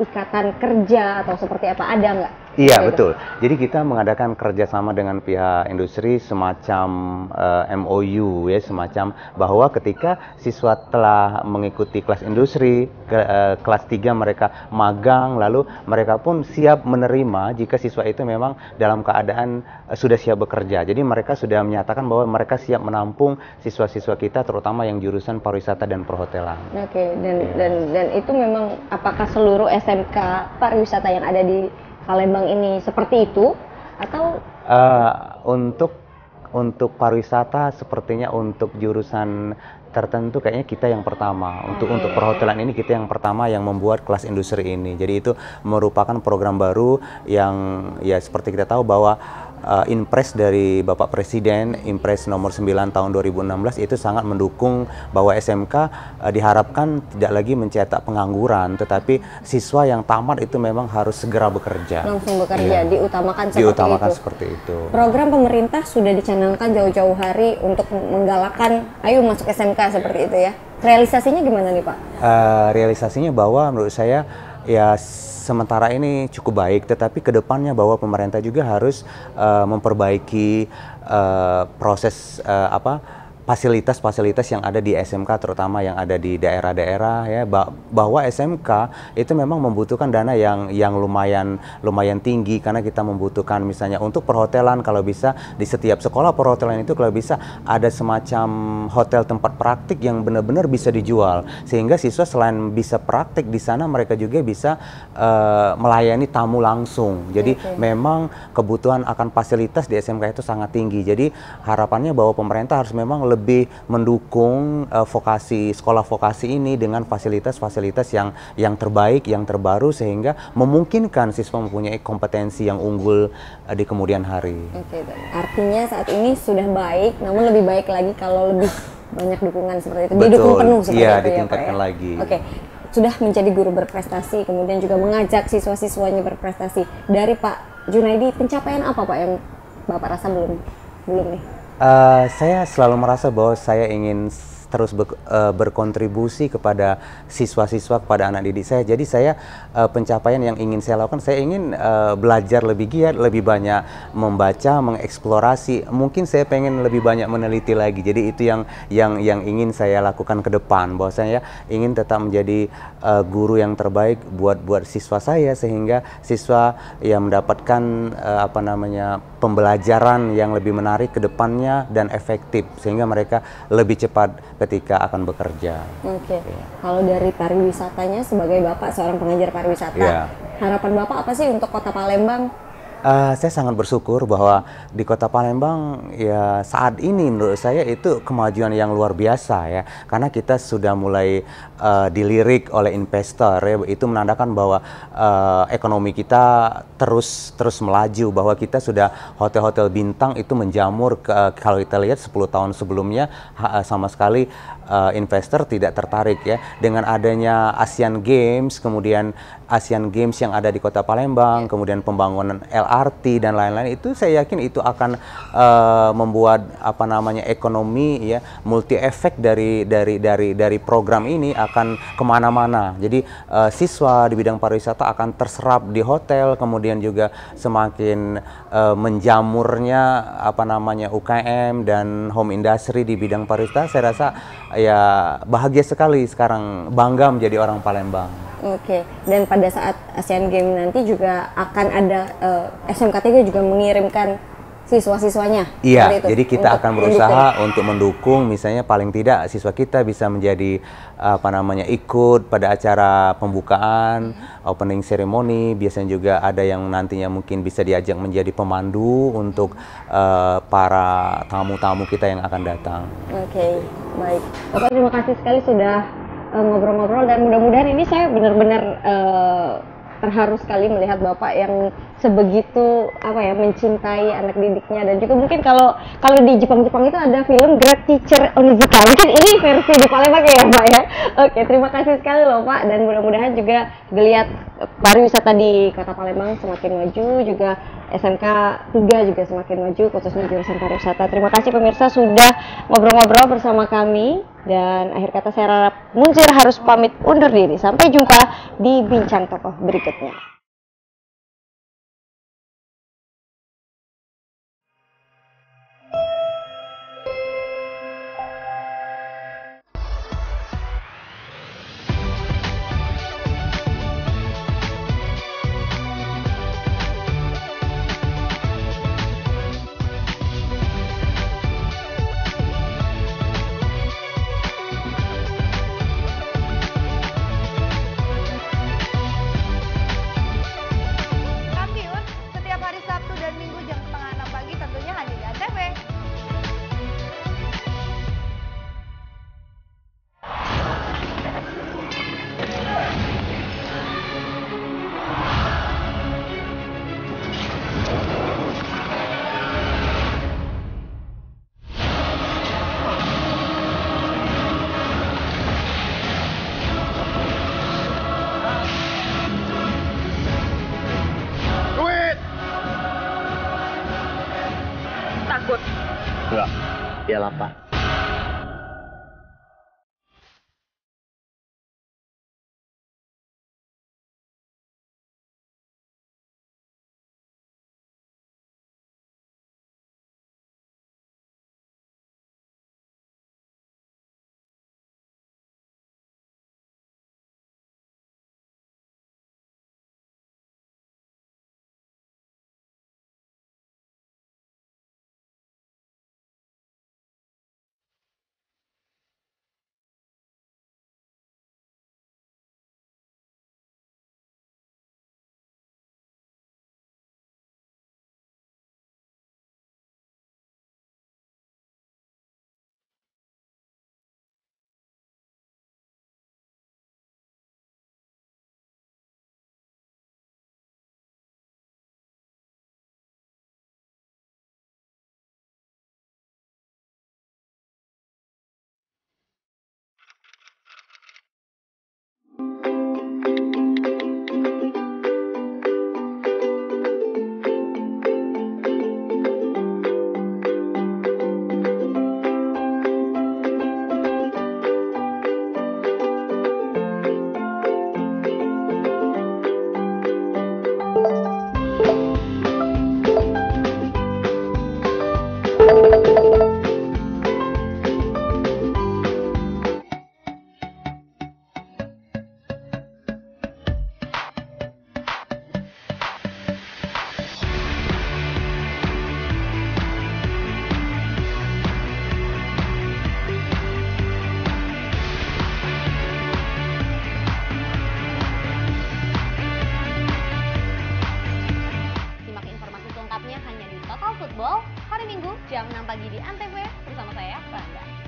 ikatan kerja atau seperti apa, ada nggak? Iya, betul. Jadi kita mengadakan kerjasama dengan pihak industri semacam MOU ya, semacam bahwa ketika siswa telah mengikuti kelas industri, kelas 3 mereka magang, lalu mereka pun siap menerima jika siswa itu memang dalam keadaan sudah siap bekerja. Jadi mereka sudah menyatakan bahwa mereka siap menampung siswa-siswa kita, terutama yang jurusan pariwisata dan perhotelan. Oke, dan itu memang apakah seluruh SMK pariwisata yang ada di Palembang ini seperti itu atau untuk pariwisata sepertinya untuk jurusan tertentu kayaknya kita yang pertama. Untuk perhotelan ini kita yang pertama yang membuat kelas industri ini. Jadi itu merupakan program baru yang ya seperti kita tahu bahwa Impres dari Bapak Presiden, Impres nomor 9 tahun 2016 itu sangat mendukung bahwa SMK diharapkan tidak lagi mencetak pengangguran, tetapi siswa yang tamat itu memang harus segera bekerja. Langsung bekerja, diutamakan seperti itu. Program pemerintah sudah dicanangkan jauh-jauh hari untuk menggalakkan, ayo masuk SMK seperti itu ya. Realisasinya gimana nih Pak? Realisasinya bahwa menurut saya ya sementara ini cukup baik, tetapi kedepannya bahwa pemerintah juga harus memperbaiki proses fasilitas-fasilitas yang ada di SMK, terutama yang ada di daerah-daerah ya, bahwa SMK itu memang membutuhkan dana yang lumayan tinggi, karena kita membutuhkan misalnya untuk perhotelan, kalau bisa di setiap sekolah perhotelan itu kalau bisa ada semacam hotel tempat praktik yang benar-benar bisa dijual, sehingga siswa selain bisa praktik di sana mereka juga bisa melayani tamu langsung. Jadi memang kebutuhan akan fasilitas di SMK itu sangat tinggi. Jadi harapannya bahwa pemerintah harus memang lebih mendukung sekolah vokasi ini dengan fasilitas-fasilitas yang terbaik, yang terbaru, sehingga memungkinkan siswa mempunyai kompetensi yang unggul di kemudian hari. Oke, artinya saat ini sudah baik, namun lebih baik lagi kalau lebih banyak dukungan seperti itu. Betul. Didukung penuh seperti itu ya, ditingkatkan Pak, ya? lagi. Oke, sudah menjadi guru berprestasi, kemudian juga mengajak siswa-siswanya berprestasi. Dari Pak Junaidi, pencapaian apa Pak yang Bapak rasa belum nih? Saya selalu merasa bahwa saya ingin terus berkontribusi kepada siswa-siswa, kepada anak didik saya. Jadi saya pencapaian yang ingin saya lakukan, saya ingin belajar lebih giat, lebih banyak membaca, mengeksplorasi. Mungkin saya pengen lebih banyak meneliti lagi. Jadi itu yang ingin saya lakukan ke depan. Bahwa saya ingin tetap menjadi guru yang terbaik buat siswa saya, sehingga siswa yang mendapatkan pembelajaran yang lebih menarik ke depannya dan efektif, sehingga mereka lebih cepat ketika akan bekerja. Oke. Kalau dari pariwisatanya, sebagai Bapak seorang pengajar pariwisata, harapan Bapak apa sih untuk Kota Palembang? Saya sangat bersyukur bahwa di Kota Palembang ya saat ini menurut saya itu kemajuan yang luar biasa ya, karena kita sudah mulai dilirik oleh investor ya, itu menandakan bahwa ekonomi kita terus melaju, bahwa kita sudah hotel-hotel bintang itu menjamur. Kalau kita lihat 10 tahun sebelumnya sama sekali investor tidak tertarik ya. Dengan adanya Asian Games, kemudian Asian Games yang ada di Kota Palembang, kemudian pembangunan LRT dan lain-lain, itu saya yakin itu akan membuat ekonomi ya multi efek dari program ini akan kemana-mana. Jadi siswa di bidang pariwisata akan terserap di hotel, kemudian juga semakin menjamurnya UKM dan home industry di bidang pariwisata. Saya rasa ya bahagia sekali sekarang, bangga menjadi orang Palembang. Oke, dan pada saat Asian Games nanti juga akan ada SMK 3 juga mengirimkan siswa-siswanya. Iya, jadi kita akan berusaha untuk mendukung, misalnya paling tidak siswa kita bisa menjadi ikut pada acara pembukaan, opening ceremony. Biasanya juga ada yang nantinya mungkin bisa diajak menjadi pemandu untuk para tamu-tamu kita yang akan datang. Oke, baik. Bapak terima kasih sekali sudah ngobrol-ngobrol, dan mudah-mudahan ini saya benar-benar terharu sekali melihat Bapak yang sebegitu mencintai anak didiknya. Dan juga mungkin kalau di Jepang itu ada film Great Teacher Onizuka, mungkin ini versi di Palembang ya Pak ya. Oke, terima kasih sekali loh Pak, dan mudah-mudahan juga geliat pariwisata di Kota Palembang semakin maju, juga SMK 3 juga semakin maju, khususnya jurusan pariwisata. Terima kasih pemirsa sudah ngobrol-ngobrol bersama kami. Dan akhir kata saya Rara Munzir harus pamit undur diri. Sampai jumpa di Bincang Tokoh berikutnya. Kampiun setiap hari Sabtu dan Minggu jam setengah 6 pagi tentunya hanya di ANTV. Takut. Enggak. Iyalah, Pak. Simak informasi selengkapnya hanya di Total Football hari Minggu jam 6 pagi di ANTV bersama saya, Franda.